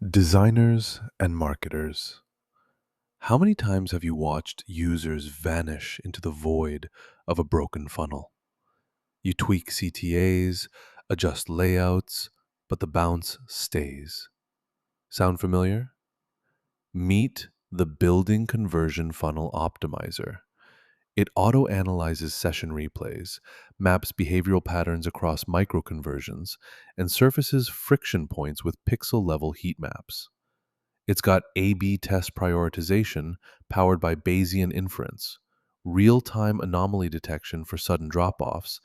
Designers and marketers. How many times have you watched users vanish into the void of a broken funnel? You tweak CTAs, adjust layouts, but the bounce stays. Sound familiar? Meet the Building Conversion Funnel Optimizer. It auto-analyzes session replays, maps behavioral patterns across micro-conversions, and surfaces friction points with pixel-level heat maps. It's got A/B test prioritization powered by Bayesian inference, real-time anomaly detection for sudden drop-offs,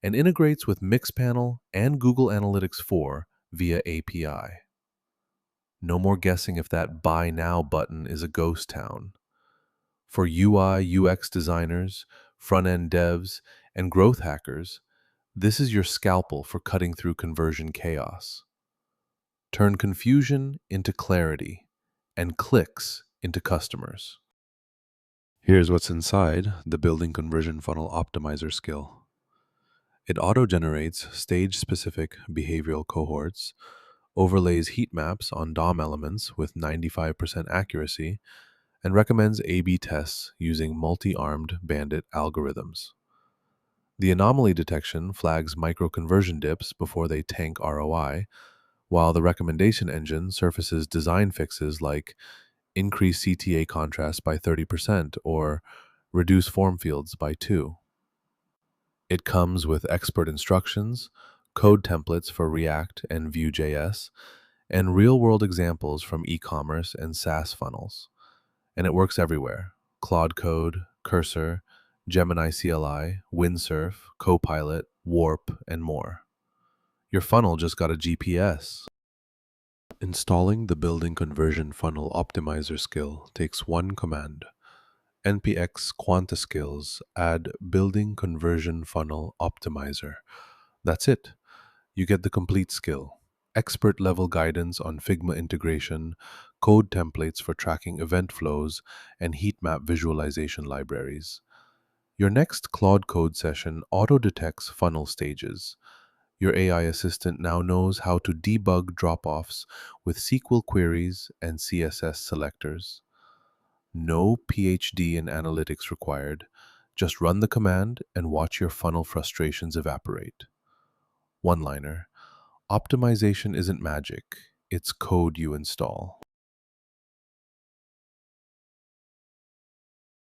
and integrates with Mixpanel and Google Analytics 4 via API. No more guessing if that Buy Now button is a ghost town. For UI/UX designers, front-end devs, and growth hackers, this is your scalpel for cutting through conversion chaos. Turn confusion into clarity and clicks into customers. Here's what's inside the Building Conversion Funnel Optimizer skill. It auto-generates stage-specific behavioral cohorts, overlays heat maps on DOM elements with 95% accuracy, and recommends A/B tests using multi-armed bandit algorithms. The anomaly detection flags micro-conversion dips before they tank ROI, while the recommendation engine surfaces design fixes like increase CTA contrast by 30% or reduce form fields by 2. It comes with expert instructions, code templates for React and Vue.js, and real-world examples from e-commerce and SaaS funnels. And it works everywhere: Claude Code, Cursor, Gemini CLI, Windsurf, Copilot, Warp, and more. Your funnel just got a GPS. Installing the Building Conversion Funnel Optimizer skill takes one command: npx quanta-skills add Building Conversion Funnel Optimizer. That's it. You get the complete skill. Expert-level guidance on Figma integration, code templates for tracking event flows, and heat map visualization libraries. Your next Claude Code session auto-detects funnel stages. Your AI assistant now knows how to debug drop-offs with SQL queries and CSS selectors. No PhD in analytics required. Just run the command and watch your funnel frustrations evaporate. One-liner: optimization isn't magic, it's code you install.